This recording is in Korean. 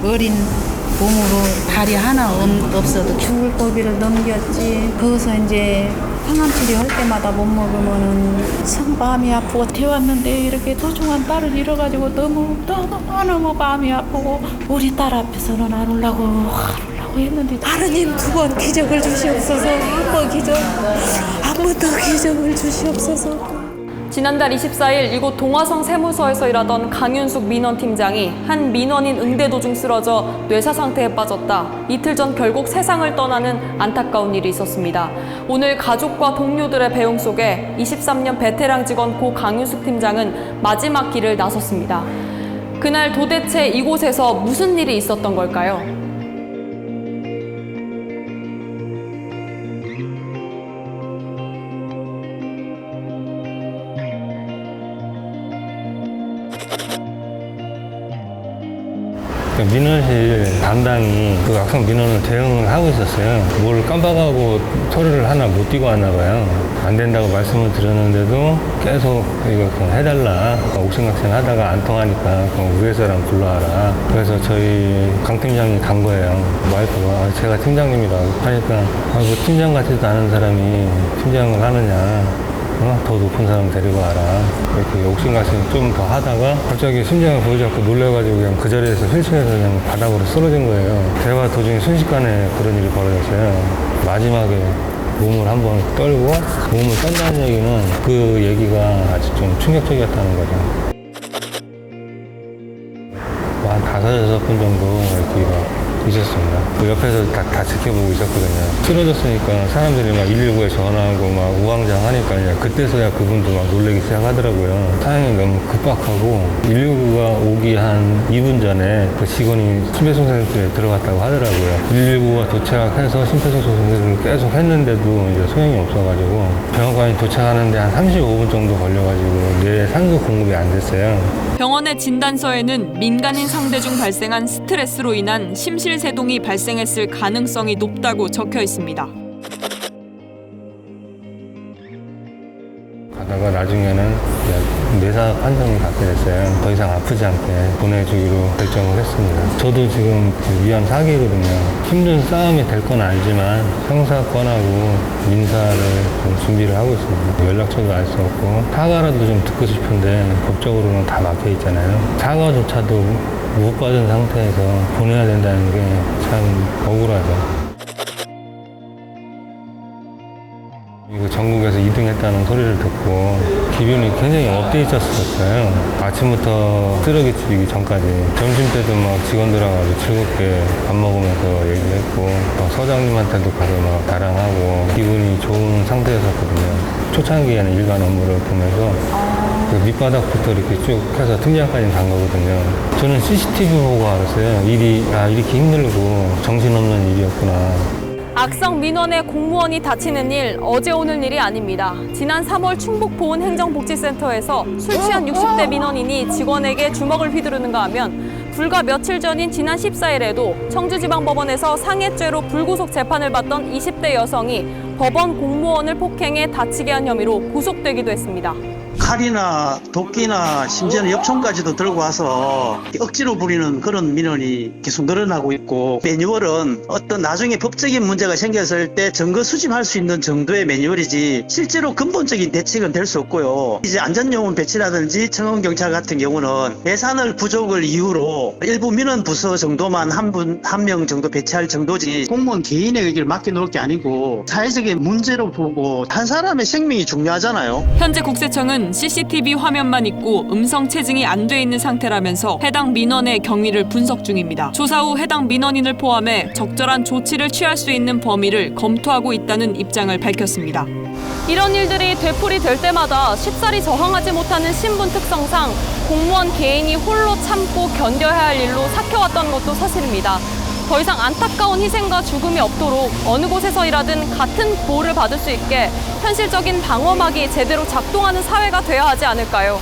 어린 몸으로 다리 하나 없어도 죽을 고비를 넘겼지. 거기서 이제 항암 치료할 때마다 못 먹으면은 마음이 아프고 태웠는데 이렇게 소중한 딸을 잃어가지고 너무 마음이 아프고 우리 딸 앞에서는 안 오려고 했는데 하느님 두 번 기적을 주시옵소서. 한 번 더 기적을 주시옵소서. 지난달 24일 이곳 동화성 세무서에서 일하던 강윤숙 민원팀장이 한 민원인 응대 도중 쓰러져 뇌사 상태에 빠졌다. 이틀 전 결국 세상을 떠나는 안타까운 일이 있었습니다. 오늘 가족과 동료들의 배웅 속에 23년 베테랑 직원 고 강윤숙 팀장은 마지막 길을 나섰습니다. 그날 도대체 이곳에서 무슨 일이 있었던 걸까요? 민원실 담당이 그 악성 민원을 대응을 하고 있었어요. 뭘 깜빡하고 서류를 하나 못 띄고 왔나 봐요. 안 된다고 말씀을 드렸는데도 계속 이거 해달라. 옥신각신 하다가 안 통하니까 위에 사람 불러와라. 그래서 저희 강 팀장이 간 거예요. 와이프가 제가 팀장님이라고 하니까 그 팀장 같지도 않은 사람이 팀장을 하느냐. 더 높은 사람 데리고 와라. 이렇게 옥신각신 좀 더 하다가 갑자기 심장을 보여잡고 놀래가지고 그냥 그 자리에서 휠체어에서 그냥 바닥으로 쓰러진 거예요. 대화 도중에 순식간에 그런 일이 벌어졌어요. 마지막에 몸을 한번 떨고 몸을 떤다는 얘기는 그 얘기가 아주 좀 충격적이었다는 거죠. 한 5-6분 정도 이렇게 있었습니다. 그 옆에서 다 지켜보고 있었거든요. 쓰러졌으니까 사람들이 막 119에 전화하고 막 우왕좌왕하니까 그때서야 그분도 막 놀라기 시작하더라고요. 상황이 너무 급박하고 119가 오기 한 2분 전에 그 직원이 심폐소생술에 들어갔다고 하더라고요. 119가 도착해서 심폐소생술을 계속 했는데도 이제 소용이 없어가지고 병원까지 도착하는데 한 35분 정도 걸려가지고 뇌에 산소 공급이 안 됐어요. 병원의 진단서에는 민간인 상대 중 발생한 스트레스로 인한 심실세동이 발생했을 가능성이 높다고 적혀 있습니다. 가다가 나중에는 뇌사 판정을 받게 됐어요. 더 이상 아프지 않게 보내주기로 결정을 했습니다. 저도 지금 위험 4기거든요. 힘든 싸움이 될 건 알지만 형사권하고 민사를 좀 준비를 하고 있습니다. 연락처도 알 수 없고 사과라도 좀 듣고 싶은데 법적으로는 다 막혀 있잖아요. 사과조차도 못 받은 상태에서 보내야 된다는 게 참 억울하죠. 이거 전국에서 2등 했다는 소리를 듣고 기분이 굉장히 업데이트였었어요. 아침부터 쓰레기 치우기 전까지 점심 때도 막 직원들하고 아주 즐겁게 밥 먹으면서 얘기했고 서장님한테도 가서 막 자랑하고 기분이 좋은 상태였었거든요. 초창기에는 일반 업무를 보면서 그 밑바닥부터 이렇게 쭉 해서 팀장까지 간 거거든요. 저는 CCTV 보고 알았어요. 일이 이렇게 힘들고 정신없는 일이었구나. 악성 민원의 공무원이 다치는 일, 어제 오늘 일이 아닙니다. 지난 3월 충북 보훈행정복지센터에서 술 취한 60대 민원인이 직원에게 주먹을 휘두르는가 하면 불과 며칠 전인 지난 14일에도 청주지방법원에서 상해죄로 불구속 재판을 받던 20대 여성이 법원 공무원을 폭행해 다치게 한 혐의로 구속되기도 했습니다. 칼이나 도끼나 심지어는 엽총까지도 들고 와서 억지로 부리는 그런 민원이 계속 늘어나고 있고, 매뉴얼은 어떤 나중에 법적인 문제가 생겼을 때 증거 수집할 수 있는 정도의 매뉴얼이지 실제로 근본적인 대책은 될 수 없고요. 이제 안전요원 배치라든지 청원경찰 같은 경우는 예산을 부족을 이유로 일부 민원 부서 정도만 한 명 정도 배치할 정도지, 공무원 개인의 의기를 맡겨놓을 게 아니고 사회적인 문제로 보고 한 사람의 생명이 중요하잖아요. 현재 국세청은 CCTV 화면만 있고 음성 체증이 안 돼 있는 상태라면서 해당 민원의 경위를 분석 중입니다. 조사 후 해당 민원인을 포함해 적절한 조치를 취할 수 있는 범위를 검토하고 있다는 입장을 밝혔습니다. 이런 일들이 되풀이될 때마다 쉽사리 저항하지 못하는 신분 특성상 공무원 개인이 홀로 참고 견뎌야 할 일로 삭혀왔던 것도 사실입니다. 더 이상 안타까운 희생과 죽음이 없도록 어느 곳에서 일하든 같은 보호를 받을 수 있게 현실적인 방어막이 제대로 작동하는 사회가 돼야 하지 않을까요?